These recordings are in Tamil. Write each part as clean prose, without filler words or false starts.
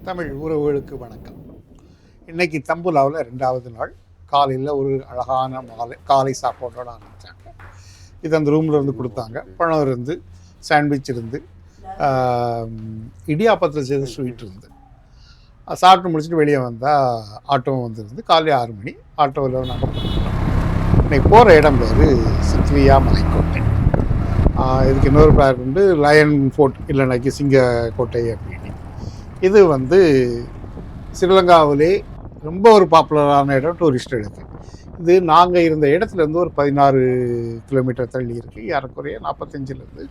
தமிழ் உறவுகளுக்கு வணக்கம். இன்றைக்கி தம்புலாவில் 2வது நாள் காலையில் ஒரு அழகான காலை சாப்பாட்டோடு ஆரம்பித்தாங்க. இது அந்த ரூமில் இருந்து கொடுத்தாங்க. பழம் இருந்து, சாண்ட்விச் இருந்து, இடியாப்பத்தில் செய்த ஸ்வீட் இருந்து. சாப்பிட்டு முடிச்சுட்டு வெளியே வந்தால் ஆட்டோவும் வந்துருந்து. காலையில் 6 மணி ஆட்டோவில் நாங்கள் போகிறோம். இன்றைக்கி போகிற இடம் பேர் சிக்ரியா மலைக்கோட்டை. இதுக்கு இன்னொரு பேர் உண்டு, லயன் ஃபோர்ட் இல்லைனாக்கி சிங்கக்கோட்டை அப்படின்னு. இது ஸ்ரீலங்காவிலே ரொம்ப ஒரு பாப்புலரான இடம், டூரிஸ்ட் இடத்துக்கு. இது நாங்கள் இருந்த இடத்துலேருந்து ஒரு 16 கிலோமீட்டர் தள்ளி இருக்குது. ஏறக்குறைய 45லேருந்து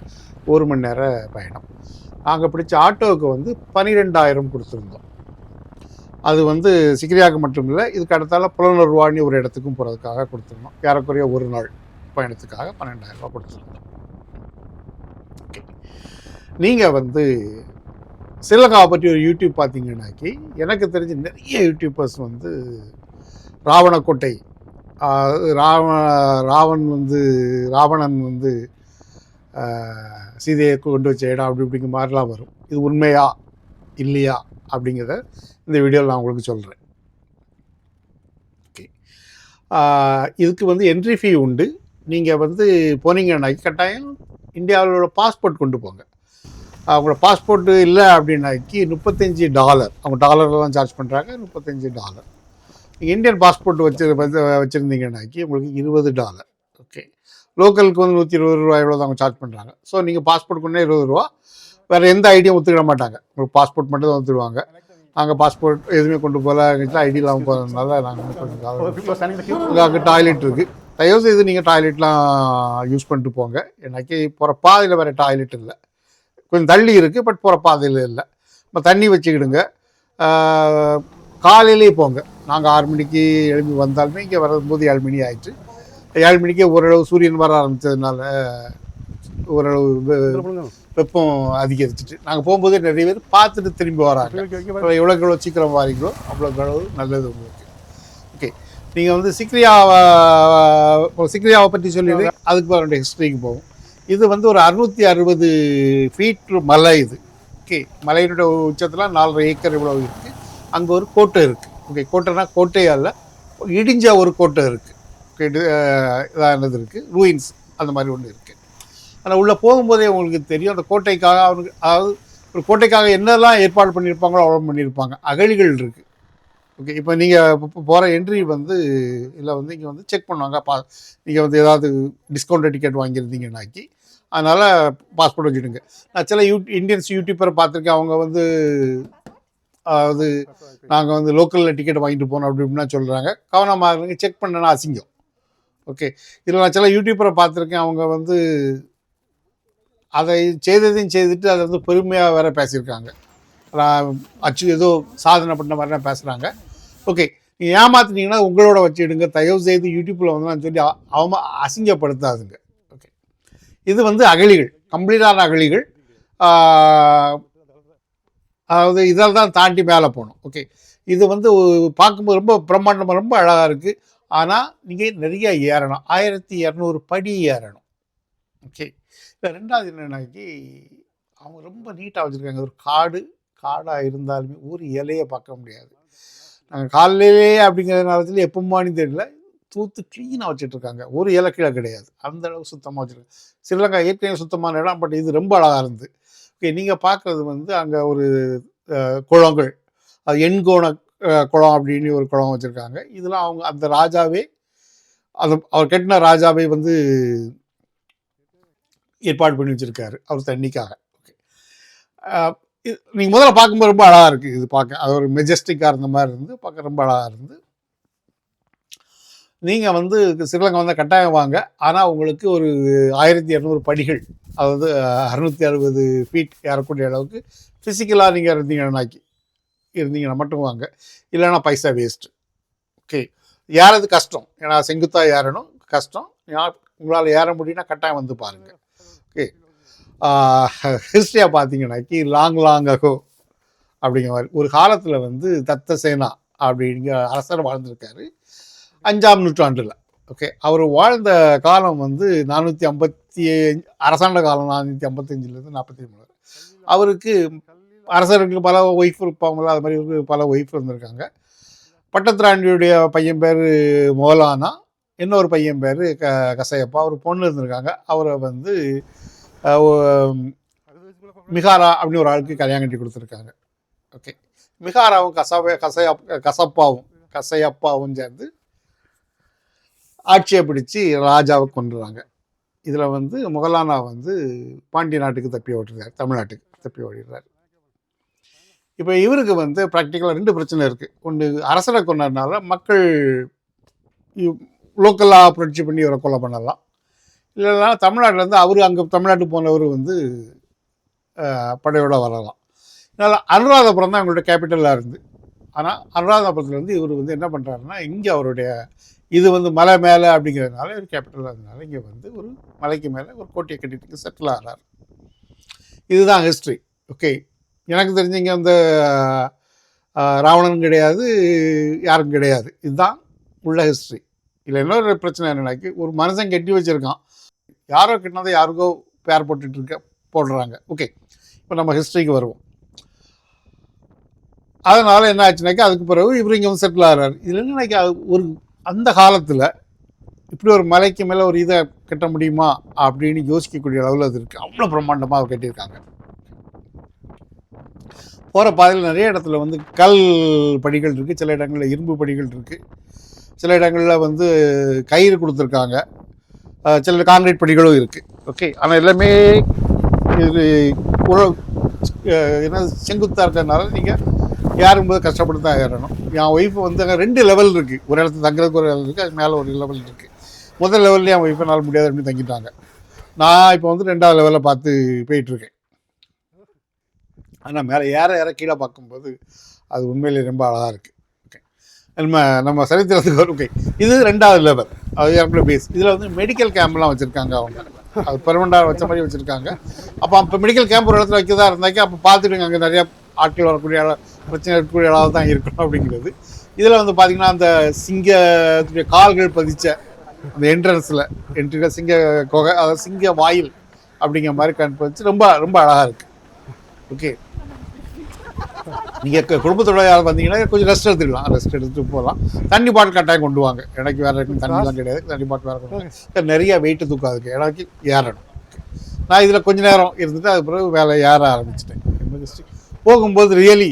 1 மணி நேர பயணம். நாங்கள் பிடிச்ச ஆட்டோவுக்கு 12,000 கொடுத்துருந்தோம். அது சிக்ரியாவுக்கு மட்டும் இல்லை, இதுக்கு அடுத்தால புலனர்வாணி ஒரு இடத்துக்கும் போகிறதுக்காக கொடுத்துருந்தோம். ஏறக்குறைய ஒரு நாள் பயணத்துக்காக 12,000 ரூபா கொடுத்துருந்தோம். ஓகே, நீங்கள் ஸ்ரீலங்காவை பற்றி ஒரு யூடியூப் பார்த்தீங்கன்னாக்கி எனக்கு தெரிஞ்ச நிறைய யூடியூபர்ஸ் ராவணக்கோட்டை, ராவணன் சீதையை கொண்டு வச்ச இடம் அப்படி இப்படிங்கிற மாதிரிலாம் வரும். இது உண்மையா இல்லையா அப்படிங்கிறத இந்த வீடியோவில் நான் உங்களுக்கு சொல்கிறேன். ஓகே, இதுக்கு என்ட்ரி ஃபீ உண்டு. நீங்கள் போனீங்கன்னாக்கி கட்டாயம் இந்தியாவோட பாஸ்போர்ட் கொண்டு போங்க. அவங்களோட பாஸ்போர்ட்டு இல்லை அப்படின்னாக்கி $35, அவங்க டாலரில் தான் சார்ஜ் பண்ணுறாங்க. $35. நீங்கள் இந்தியன் பாஸ்போர்ட் வச்சுருந்தீங்கன்னாக்கி உங்களுக்கு $20. ஓகே, லோக்கலுக்கு $120 எவ்வளோ தான் அவங்க சார்ஜ் பண்ணுறாங்க. ஸோ நீங்கள் பாஸ்போர்ட் கொண்டே $20. வேறு எந்த ஐடியும் ஒத்துக்கிட மாட்டாங்க. உங்களுக்கு பாஸ்போர்ட் மட்டும் தான் ஒத்துடுவாங்க. நாங்கள் பாஸ்போர்ட் எதுவுமே கொண்டு போகல, ஐடி இல்லாமல் போகிறதுனால நாங்கள் அங்கே டாய்லெட் இருக்குது. தயவுசெய்து நீங்கள் டாய்லெட்லாம் யூஸ் பண்ணிட்டு போங்க. எனக்கு போகிற பாதையில் வேறு டாய்லெட் இல்லை, கொஞ்சம் தள்ளி இருக்குது, பட் போகிற பாதையில் இல்லை. நம்ம தண்ணி வச்சுக்கிடுங்க. காலையிலே போங்க. நாங்கள் 6 மணிக்கு எழுப்பி வந்தாலுமே இங்கே வரும்போது 7 மணி ஆயிடுச்சு. 7 மணிக்கே ஓரளவு சூரியன் வர ஆரம்பித்ததுனால ஓரளவு வெப்பம் அதிகரிச்சிட்டு நாங்கள் போகும்போதே நிறைய பேர் பார்த்துட்டு திரும்பி வராங்க. எவ்வளோக்கு எவ்வளோ சீக்கிரம் வாரீங்களோ அவ்வளோக்கு அளவு நல்லது உங்களுக்கு. ஓகே, நீங்கள் சிக்ரியாவை பற்றி சொல்லிடுங்க, அதுக்கு அவருடைய ஹிஸ்ட்ரிக்கு போகும். இது ஒரு 660 ஃபீட் மலை. இது ஓகே, மலையினுடைய உச்சத்தில் 4.5 ஏக்கர் இவ்வளோ இருக்குது. அங்கே ஒரு கோட்டை இருக்குது. ஓகே, கோட்டைனா கோட்டையால் இடிஞ்ச ஒரு கோட்டை இருக்குது. ஓகே, இதானது இருக்குது, ரூயின்ஸ் அந்த மாதிரி ஒன்று இருக்குது. ஆனால் உள்ளே போகும்போதே உங்களுக்கு தெரியும் அந்த கோட்டைக்காக அதாவது ஒரு கோட்டைக்காக என்னெல்லாம் ஏற்பாடு பண்ணியிருப்பாங்களோ அவ்வளோ பண்ணியிருப்பாங்க. அகழிகள் இருக்குது. ஓகே, இப்போ நீங்கள் போகிற என்ட்ரி இல்லை இங்கே செக் பண்ணுவாங்க. நீங்கள் ஏதாவது டிஸ்கவுண்ட் டிக்கெட் வாங்கியிருந்தீங்கன்னாக்கி அதனால் பாஸ்போர்ட் வச்சுடுங்க. நான் சில இந்தியன்ஸ் யூடியூப்பரை பார்த்துருக்கேன். அவங்க அதாவது நாங்கள் லோக்கலில் டிக்கெட் வாங்கிட்டு போனோம் அப்படி இப்படின்னா சொல்கிறாங்க. கவனமாக இருங்க, செக் பண்ணனா அசிங்கம். ஓகே, இதில் நான் சில யூடியூப்பரை பார்த்துருக்கேன். அவங்க அதை செய்ததையும் செய்துட்டு அதை பெருமையாக வேறு பேசியிருக்காங்க. ஏதோ சாதனை பண்ண மாதிரி தான் பேசுகிறாங்க. ஓகே, நீங்கள் ஏமாத்துனீங்கன்னா உங்களோட வச்சுடுங்க. தயவு செய்து யூடியூப்பில் நான் சொல்லி அவங்க அசிங்கப்படுத்தாதுங்க. ஓகே, இது அகழிகள், கம்ப்ளீட்டான அகழிகள். அதாவது இதில் தான் தாண்டி மேலே போகணும். ஓகே, இது பார்க்கும்போது ரொம்ப பிரம்மாண்டமாக ரொம்ப அழகாக இருக்குது. ஆனால் நீங்கள் நிறைய ஏறணும், 1200 படி ஏறணும். ஓகே, இல்லை 2வது என்னன்னாக்கி அவங்க ரொம்ப நீட்டாக வச்சுருக்காங்க. ஒரு காடாக இருந்தாலுமே ஒரு இலையை பார்க்க முடியாது. நாங்கள் காலையிலே அப்படிங்கிறதுனால எப்போமானு தெரியல, தூத்து க்ளீனாக வச்சுட்ருக்காங்க. ஒரு இலை கீழே கிடையாது, அந்த அளவு சுத்தமாக வச்சுருக்காங்க. ஸ்ரீலங்கா ஏற்கனவே சுத்தமான இடம், பட் இது ரொம்ப அழகாக இருந்து. ஓகே, நீங்கள் பார்க்குறது அங்கே ஒரு குளங்கள், அது எண்கோண குளம் அப்படின்னு ஒரு குளம் வச்சுருக்காங்க. இதெல்லாம் அவங்க அந்த ராஜாவே அவர் கட்டின ராஜாவே ஏற்பாடு பண்ணி வச்சுருக்காரு அவர் தண்ணிக்காக. ஓகே, நீங்கள் முதல்ல பார்க்கும்போது ரொம்ப அழகாக இருக்குது. இது பார்க்க அது ஒரு மெஜஸ்டிக்காக இருந்த மாதிரி இருந்து பார்க்க ரொம்ப அழகாக இருந்து. நீங்கள் ஸ்ரீலங்கா கட்டாயம் வாங்க. ஆனால் உங்களுக்கு ஒரு 1200 படிகள், அதாவது 660 ஃபீட் ஏறக்கூடிய அளவுக்கு ஃபிசிக்கலாக நீங்கள் இருந்தீங்கன்னா மட்டும் வாங்க. இல்லைன்னா பைசா வேஸ்ட்டு. ஓகே, ஏறது கஷ்டம், ஏன்னா செங்குத்தாக ஏறணும், கஷ்டம். உங்களால் ஏற முடியும்னா கட்டாயம் பாருங்கள். ஓகே, ஹிஸ்ட்ரியாக பார்த்தீங்கன்னாக்கி லாங் அகோ அப்படிங்கிற மாதிரி ஒரு காலத்தில் தத்தசேனா அப்படிங்கிற அரசர் வாழ்ந்திருக்காரு 5ஆம் நூற்றாண்டில். ஓகே, அவர் வாழ்ந்த காலம் 455 அரசாண்ட காலம் 455லேருந்து 43. அவருக்கு அரசருக்கு பல ஒய்ஃப் இருப்பாங்களா, அது மாதிரி பல ஒய்ஃப் இருந்திருக்காங்க. பட்டத்திராண்டியுடைய பையன் பேர் மௌலானா, இன்னொரு பையன் பேர் கசையப்பா, ஒரு பொண்ணு இருந்திருக்காங்க. அவரை வந்து மிகாரா அப்படின்னு ஒரு ஆளுக்கு கல்யாணம் கட்டி கொடுத்துருக்காங்க. ஓகே, மிகாராவும் கசையப்பாவும் சேர்ந்து ஆட்சியை பிடிச்சி ராஜாவை கொண்டுறாங்க. இதில் வந்து மொகலானா வந்து பாண்டிய நாட்டுக்கு தப்பி ஓடுறார், தமிழ்நாட்டுக்கு தப்பி ஓடிடுறார். இப்போ இவருக்கு வந்து ப்ராக்டிக்கலாக 2 பிரச்சனை இருக்குது. ஒன்று, அரசரை கொண்டதுனால மக்கள் லோக்கலாக புரட்சி பண்ணி இவரை கொலை பண்ணலாம். இல்லைன்னா தமிழ்நாட்டிலேருந்து அவர் அங்கே தமிழ்நாட்டுக்கு போனவர் வந்து படையோடு வரலாம். அதனால் அனுராதபுரம் தான் எங்களோட கேபிட்டலாக இருந்து. ஆனால் அனுராதபுரத்துலேருந்து இவர் வந்து என்ன பண்ணுறாருன்னா, இங்கே அவருடைய இது வந்து மலை மேலே அப்படிங்கிறதுனால ஒரு கேபிட்டலாக இருந்ததுனால இங்கே வந்து ஒரு மலைக்கு மேலே ஒரு கோட்டையை கட்டிட்டு செட்டில் ஆகிறார். இதுதான் ஹிஸ்ட்ரி. ஓகே, எனக்கு தெரிஞ்சு இங்கே வந்து ராவணன் கிடையாது, யாரும் கிடையாது. இதுதான் உள்ள ஹிஸ்ட்ரி. இல்லை இன்னொரு பிரச்சனை என்னன்னாக்கி, ஒரு மனுஷன் கட்டி வச்சுருக்கான், யாரோ கிட்டினதை யாருக்கோ பேர் போடுறாங்க. ஓகே, இப்போ நம்ம ஹிஸ்ட்ரிக்கு வருவோம். அதனால் என்ன ஆச்சுனாக்கா, அதுக்கு பிறகு இவர் இங்கே வந்து செட்டில் ஆகிறார். இதில் என்னன்னாக்கா, ஒரு அந்த காலத்தில் இப்படி ஒரு மலைக்கு மேலே ஒரு இதை கட்ட முடியுமா அப்படின்னு யோசிக்கக்கூடிய அளவில் அது இருக்குது. அவ்வளோ பிரம்மாண்டமாக அவர் கட்டியிருக்காங்க. போகிற பாதையில் நிறைய இடத்துல வந்து கல் படிகள் இருக்குது, சில இடங்களில் இரும்பு படிகள் இருக்குது, சில இடங்களில் வந்து கயிறு கொடுத்துருக்காங்க, சில கான்கிரீட் படிகளும் இருக்குது. ஓகே, ஆனால் எல்லாமே இது என்ன செங்குத்தாக இருக்கிறதுனால நீங்கள் ஏறும்போது கஷ்டப்பட்டு தான் ஏறணும். என் ஒய்ஃபு வந்து அங்கே 2 லெவல் இருக்குது. ஒரு இடத்துல தங்குறதுக்கு ஒரு லெவல் இருக்குது, அது மேலே ஒரு லெவல் இருக்குது. முதல் லெவல்லே என் ஒய்ஃபை நாள் முடியாது அப்படின்னு தங்கிட்டாங்க. நான் இப்போ வந்து 2வது லெவலில் பார்த்து போயிட்டுருக்கேன். ஆனால் மேலே ஏற கீழே பார்க்கும்போது அது உண்மையிலே ரொம்ப அழகாக இருக்குது. ஓகே, நம்ம சரித்திரத்துக்கு வரும். ஓகே, இது 2வது லெவல், அது ஏற்கனவே பேஸ். இதில் வந்து மெடிக்கல் கேம்ப்லாம் வச்சுருக்காங்க. அவங்க அது பெர்மனண்டாக வச்ச மாதிரி வச்சுருக்காங்க. அப்போ மெடிக்கல் கேம்ப் ஒரு இடத்துல வைக்கதான் இருந்தாக்கி அப்போ பார்த்துட்டுங்க அங்கே நிறையா ஆட்கள் வரக்கூடிய பிரச்சனை இருக்கக்கூடிய அளவு தான் இருக்கணும் அப்படிங்கிறது. இதில் வந்து பார்த்திங்கன்னா அந்த சிங்கத்துடைய கால்கள் பதிச்ச அந்த என்ட்ரன்ஸில் சிங்க கொகை, அதாவது சிங்க வாயில் அப்படிங்கிற மாதிரி கண்பதிச்சு ரொம்ப ரொம்ப அழகாக இருக்குது. ஓகே, நீங்கள் குடும்பத்தோட யாரும் வந்தீங்கன்னா கொஞ்சம் ரெஸ்ட் எடுத்துட்டு போகலாம். தண்ணி பாட்டில் கட்டாயம் கொண்டு வாங்க. எனக்கு வேறு தண்ணிலாம் கிடையாது, தண்ணி பாட்டில் வேறு கொண்டு வாங்க. நிறைய வெயிட்டு தூக்காதுக்கு எனக்கு ஏறணும். நான் இதில் கொஞ்சம் நேரம் இருந்துட்டு அது பிறகு வேலை ஏற ஆரம்பிச்சிட்டேன். போகும்போது ரியலி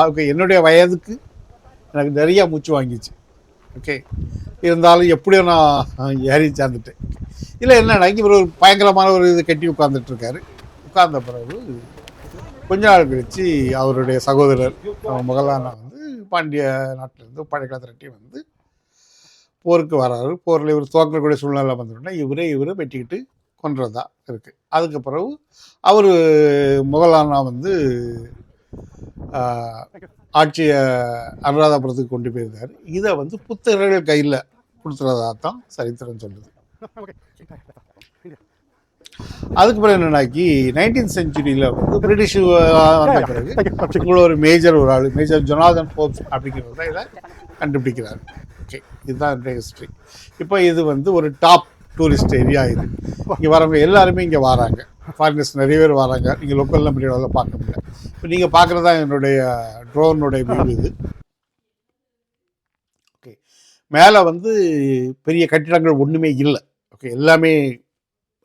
ஓகே, என்னுடைய வயதுக்கு எனக்கு நிறையா மூச்சு வாங்கிச்சு. ஓகே, இருந்தாலும் எப்படியும் நான் ஏறி சேர்ந்துட்டேன். இல்லை என்னன்னா இவர் ஒரு பயங்கரமான ஒரு இது கட்டி உட்கார்ந்துட்டுருக்காரு. உட்கார்ந்த பிறகு கொஞ்ச நாள் கழித்து அவருடைய சகோதரர் மொகலானா வந்து பாண்டிய நாட்டிலேருந்து படைகளை திரட்டி வந்து போருக்கு வராரு. போரில் இவர் தோக்கக்கூடிய சூழ்நிலை வந்துட்டோன்னா இவரை வெட்டிக்கிட்டு கொன்றதா இருக்குது. அதுக்கு பிறகு அவர் மொகலானா வந்து ஆட்சியை அனுராதபுரத்துக்கு கொண்டு போயிருந்தார். இதை வந்து புத்தகர்கள் கையில் கொடுத்துறதா தான் சரித்திரம் சொல்லுது. அதுக்கு பிறகு என்னன்னாக்கி 19th செஞ்சுரியில் வந்து பிரிட்டிஷ் வந்த பிறகு உங்களை ஒரு மேஜர் ஜொனாதன் ஃபோர்ப்ஸ் அப்படிங்கிறது தான் இதை கண்டுபிடிக்கிறாரு. ஓகே, இதுதான் என்னுடைய ஹிஸ்ட்ரி. இப்போ இது வந்து ஒரு டாப் டூரிஸ்ட் ஏரியா. இது இங்கே வரவங்க எல்லாருமே இங்கே வராங்க, ஃபாரினர்ஸ் நிறைய பேர் வராங்க. நீங்கள் லோக்கலில் மீடியாவில் பார்க்க முடியல. இப்போ நீங்கள் பார்க்குறது தான் என்னுடைய ட்ரோனுடைய வியூ இது. ஓகே, மேலே வந்து பெரிய கட்டிடங்கள் ஒன்றுமே இல்லை. ஓகே, எல்லாமே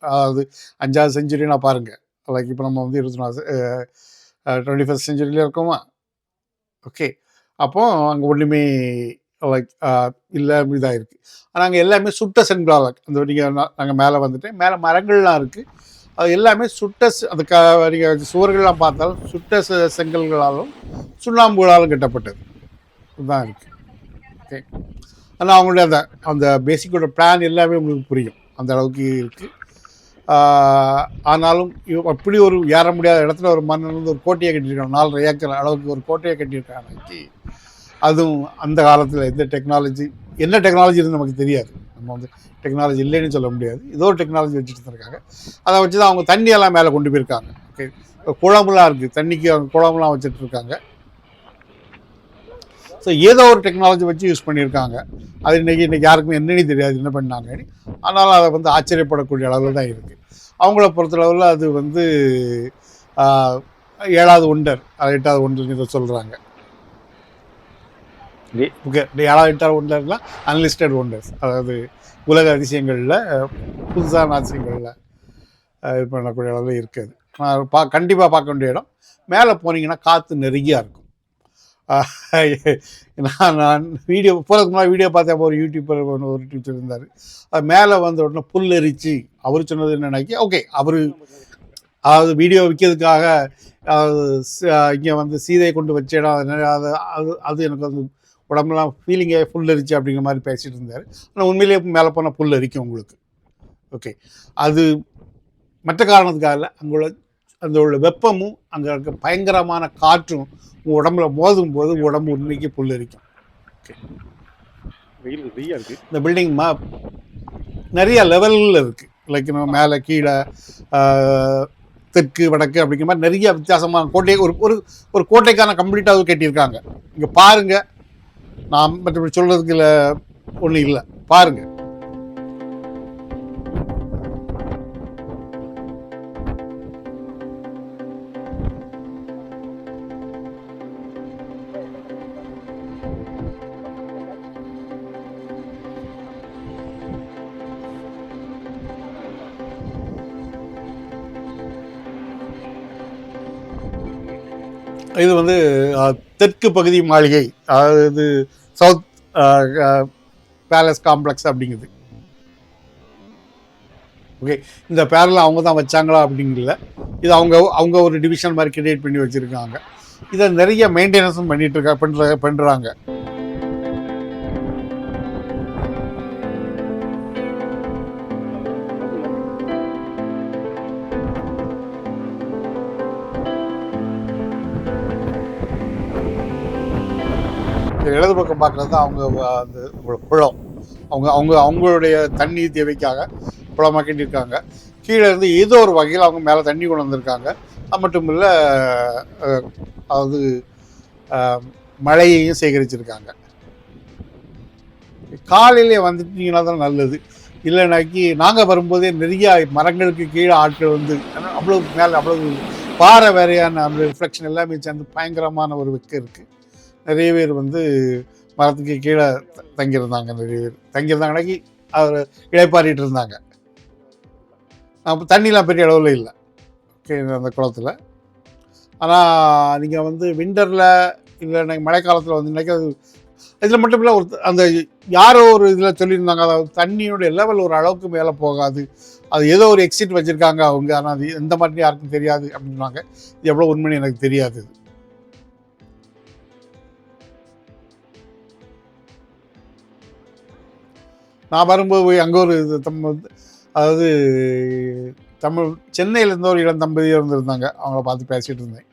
அதாவது 5வது செஞ்சுரினா பாருங்கள். லைக் இப்போ நம்ம வந்து 21st செஞ்சுரியில் இருக்கோமா. ஓகே, அப்போது அங்கே ஒன்றுமே லைக் இல்லை, இதாக இருக்குது. ஆனால் அங்கே எல்லாமே சுட்ட செங்கலால் அந்த நீங்கள் நாங்கள் மேலே வந்துட்டேன். மேலே மரங்கள்லாம் இருக்குது. அது எல்லாமே சுட்ட அந்த நீங்கள் சுவர்கள்லாம் பார்த்தாலும் சுட்ட செங்கல்களாலும் சுண்ணாம்புகளாலும் கட்டப்பட்டது இதுதான் இருக்குது. ஓகே, ஆனால் அவங்களுடைய அந்த பேசிக்கோட பிளான் எல்லாமே உங்களுக்கு புரியும், அந்த அளவுக்கு இருக்குது. ஆனாலும் அப்படி ஒரு ஏற முடியாத இடத்துல ஒரு மன்னன் வந்து ஒரு கோட்டையை கட்டியிருக்காங்க, 4.5 ஏக்கர் அளவுக்கு ஒரு கோட்டையை கட்டியிருக்காங்க. அதுவும் அந்த காலத்தில் எந்த டெக்னாலஜி, என்ன டெக்னாலஜி இருந்து நமக்கு தெரியாது. நம்ம வந்து டெக்னாலஜி இல்லைன்னு சொல்ல முடியாது, ஏதோ ஒரு டெக்னாலஜி வச்சுட்டு இருக்காங்க. அதை வச்சு தான் அவங்க தண்ணியெல்லாம் மேலே கொண்டு போயிருக்காங்க. ஓகே, குளம்லாம் இருக்குது, தண்ணிக்கு அவங்க குளம்லாம் வச்சுட்டு இருக்காங்க. ஸோ ஏதோ ஒரு டெக்னாலஜி வச்சு யூஸ் பண்ணியிருக்காங்க. அது இன்றைக்கி யாருக்குமே என்னன்னு தெரியாது என்ன பண்ணாங்கன்னு. ஆனாலும் அதை வந்து ஆச்சரியப்படக்கூடிய அளவில் தான் இருக்குது. அவங்கள பொறுத்தளவில் அது வந்து 7வது ஒண்டர், 8வது ஒண்டர் இதை சொல்கிறாங்க. ஓகே, 7வது 8வது ஒண்டர்லாம் அன்லிஸ்டட் ஒண்டர்ஸ், அதாவது உலக அதிசயங்களில் புதுசான அதிசயங்களில் இது பண்ணக்கூடிய அளவில் இருக்குது. கண்டிப்பாக பார்க்க வேண்டிய இடம். மேலே போனீங்கன்னா காற்று நெருங்கியாக இருக்கும். நான் வீடியோ போகிறதுக்கு முன்னாடி வீடியோ பார்த்தேன். ஒரு யூடியூப்பர் ஒரு டீச்சர் இருந்தார். அது மேலே வந்த உடனே புல் எரிச்சு அவர் சொன்னது என்னன்னாக்கி, ஓகே அவர் அதாவது வீடியோ விற்கிறதுக்காக இங்கே வந்து சீதையை கொண்டு வச்ச இடம், அது அது அது எனக்கு வந்து உடம்புலாம் ஃபீலிங்கே புல் எரிச்சு அப்படிங்கிற மாதிரி பேசிகிட்டு இருந்தார். ஆனால் உண்மையிலேயே மேலே போனால் புல் எரிக்கும் உங்களுக்கு. ஓகே, அது மற்ற காரணத்துக்காக இல்லை, அங்குள்ள அந்த உள்ள வெப்பமும் அங்கே இருக்க பயங்கரமான காற்றும் உங்கள் உடம்புல மோதும் போது உடம்பு உண்மைக்கு புல் எரிக்கும். ஓகே, இந்த பில்டிங் நிறைய லெவலில் இருக்குது. லைக் மேலே கீழே தெற்கு வடக்கு அப்படிங்கிற மாதிரி நிறைய வித்தியாசமான கோட்டை, ஒரு ஒரு கோட்டைக்கான கம்ப்ளீட்டாக கட்டியிருக்காங்க. இங்கே பாருங்கள், நான் மற்றபடி சொல்கிறதுக்கு இல்லை ஒன்றும் இல்லை, பாருங்கள். இது வந்து தெற்கு பகுதி மாளிகை, அதாவது சவுத் பேலஸ் காம்ப்ளெக்ஸ் அப்படிங்குது. ஓகே, இந்த பேரில் அவங்க தான் வச்சாங்களா அப்படிங்கல, இது அவங்க ஒரு டிவிஷன் மாதிரி கிரியேட் பண்ணி வச்சுருக்காங்க. இதை நிறைய மெயின்டெனன்ஸும் பண்ணுறாங்க. இடது பக்கம் பார்க்குறது தான் அவங்க அந்த குளம். அவங்களுடைய தண்ணீர் தேவைக்காக குளமாக கட்டியிருக்காங்க. கீழே இருந்து ஏதோ ஒரு வகையில் அவங்க மேலே தண்ணி கொண்டு வந்திருக்காங்க. அது மட்டும் இல்லை, அதாவது மழையையும் சேகரிச்சிருக்காங்க. காலையிலே வந்துட்டீங்கன்னா தான் நல்லது. இல்லைனாக்கி நாங்கள் வரும்போதே நிறைய மரங்களுக்கு கீழே ஆட்கள் வந்து அவ்வளோ மேலே அவ்வளவு பாறை வேறையான அந்த ரிஃப்ளெக்ஷன் எல்லாமே சேர்ந்து பயங்கரமான ஒரு வெக்கம் இருக்குது. நிறைய பேர் வந்து மரத்துக்கு கீழே தங்கியிருந்தாங்க. நிறைய பேர் தங்கியிருந்தாங்கனாக்கி அவர் இளைப்பாறிட்டு இருந்தாங்க. அப்போ தண்ணிலாம் பெரிய அளவில் இல்லை அந்த குளத்தில். ஆனால் நீங்கள் வந்து விண்டரில் இல்லை மழைக்காலத்தில் வந்தீங்கன்னாக்கி அது இதில் மட்டும் இல்லை, ஒரு அந்த யாரோ ஒரு இதில் சொல்லியிருந்தாங்க, அதாவது தண்ணியுடைய லெவல் ஒரு அளவுக்கு மேலே போகாது, அது ஏதோ ஒரு எக்ஸிட் வச்சுருக்காங்க அவங்க, ஆனால் அது எந்த மாதிரி யாருக்கும் தெரியாது அப்படின்னாங்க. இது எவ்வளோ உண்மைன்னு எனக்கு தெரியாது. நான் வரும்போது அங்கே ஒரு அதாவது சென்னையிலேருந்து ஒரு இளம் தம்பதியாக இருந்திருந்தாங்க. அவங்கள பார்த்து பேசிகிட்டு இருந்தேன்.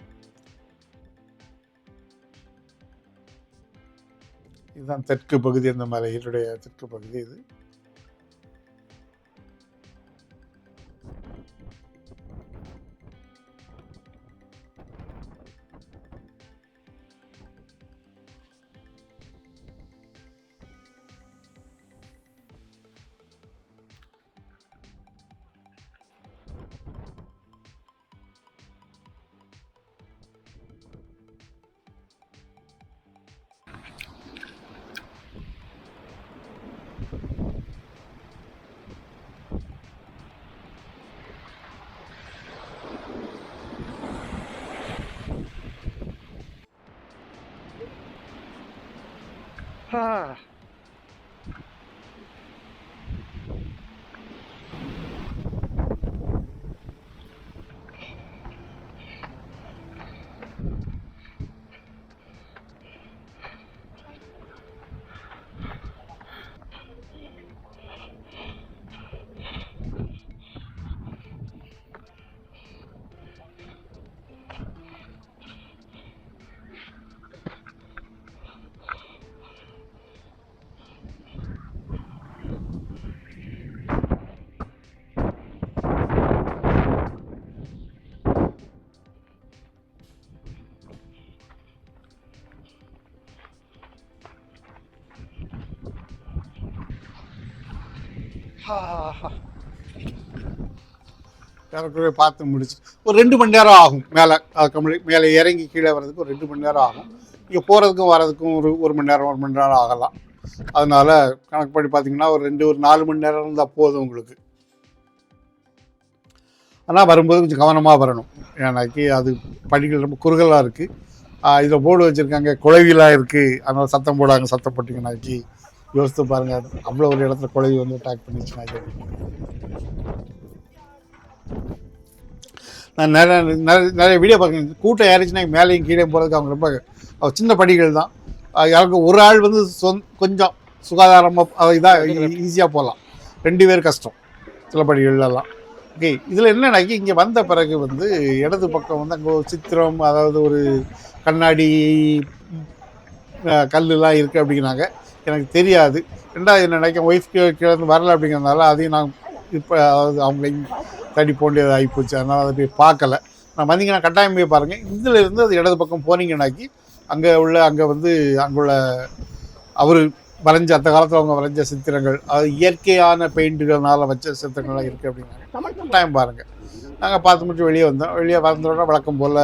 இதுதான் தெற்கு பகுதி, அந்த மலையினுடைய தெற்கு பகுதி இது. ஏறக்குறைய பார்த்து முடிச்சு ஒரு 2 மணி நேரம் ஆகும். மேலே இறங்கி கீழே வர்றதுக்கு ஒரு 2 மணி நேரம் ஆகும். இங்கே போகிறதுக்கும் வரதுக்கும் ஒரு மணி நேரம் 1 மணி நேரம் ஆகலாம். அதனால் கணக்கு படி பார்த்தீங்கன்னா ஒரு 4 மணி நேரம் இருந்தால் போதும் உங்களுக்கு. ஆனால் வரும்போது கொஞ்சம் கவனமாக வரணும். ஏன்னாக்கி அது படிகள் ரொம்ப குறுகலாக இருக்குது. இதில் போர்டு வச்சுருக்காங்க, குழவிலாம் இருக்குது, அதனால் சத்தம் போடாங்க. சத்தம் போட்டிங்கன்னாக்கி யோசித்து பாருங்கள், அவ்வளோ ஒரு இடத்துல குழவி வந்து அட்டாக் பண்ணிச்சுனாக்கி. நான் நிறைய வீடியோ பார்க்குறேன். கூட்டம் ஏறிச்சுன்னா மேலேயும் கீழே போகிறதுக்கு அவங்க ரொம்ப சின்ன படிகள் தான். யாருக்கு ஒரு ஆள் வந்து கொஞ்சம் சுகாதாரமாக இதாக ஈஸியாக போகலாம். 2 பேர் கஷ்டம் சில படிகள்லாம். ஓகே, இதில் என்னன்னாக்கி இங்கே வந்த பிறகு வந்து இடது பக்கம் வந்து அங்கே ஒரு சித்திரம், அதாவது ஒரு கண்ணாடி கல்லுலாம் இருக்குது அப்படிங்கிறாங்க. எனக்கு தெரியாது. ரெண்டாவது என்ன நினைக்க ஒய்ஃப் கிழந்து வரலை அப்படிங்கிறதுனால அதையும் நான் இப்போ அதாவது அவங்களையும் தடி போண்டியது ஆகிப்போச்சு. அதனால் அதை போய் பார்க்கல. நான் வந்தீங்கன்னா கட்டாயம் போய் பாருங்கள். இதில் இருந்து அது இடது பக்கம் போனீங்கன்னாக்கி அங்கே வந்து அங்குள்ள அவர் வரைஞ்ச அந்த காலத்தில் அவங்க வரைஞ்ச சித்திரங்கள், அது இயற்கையான பெயிண்டுகள்னால வச்ச சித்திரங்கள்லாம் இருக்குது அப்படின்னாங்க. கட்டாயம் பாருங்கள். நாங்கள் பார்த்து முடிச்சு வெளியே வந்தோம். வெளியே வந்தோடனே வழக்கம் போல்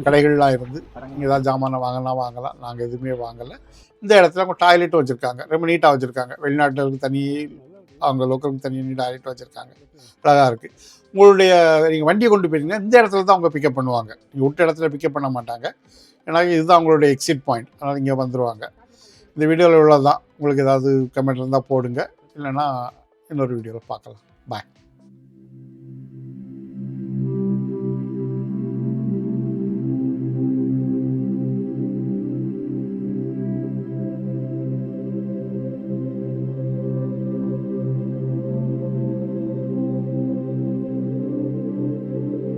கடைகள்லாம் இருந்து இங்கே தான் ஜாமானை வாங்கலாம். நாங்கள் எதுவுமே வாங்கலை. இந்த இடத்துல அவங்க டாய்லெட்டும் வச்சுருக்காங்க, ரொம்ப நீட்டாக வச்சுருக்காங்க. வெளிநாட்டுக்கு தனி, அவங்க லோக்கலுக்கு தனி டாய்லெட் வச்சுருக்காங்க. அழகாக இருக்குது. உங்களுடைய நீங்கள் வண்டியை கொண்டு போயிருந்தீங்கன்னா இந்த இடத்துல தான் அவங்க பிக்கப் பண்ணுவாங்க. நீங்கள் விட்ட இடத்துல பிக்கப் பண்ண மாட்டாங்க. ஏன்னா இதுதான் அவங்களுடைய எக்ஸிட் பாயிண்ட். அதனால் இங்கே வந்துடுவாங்க. இந்த வீடியோவில் உள்ளது தான். உங்களுக்கு ஏதாவது கமெண்ட் இருந்தால் போடுங்க, இல்லைன்னா இன்னொரு வீடியோவில் பார்க்கலாம். பாய்.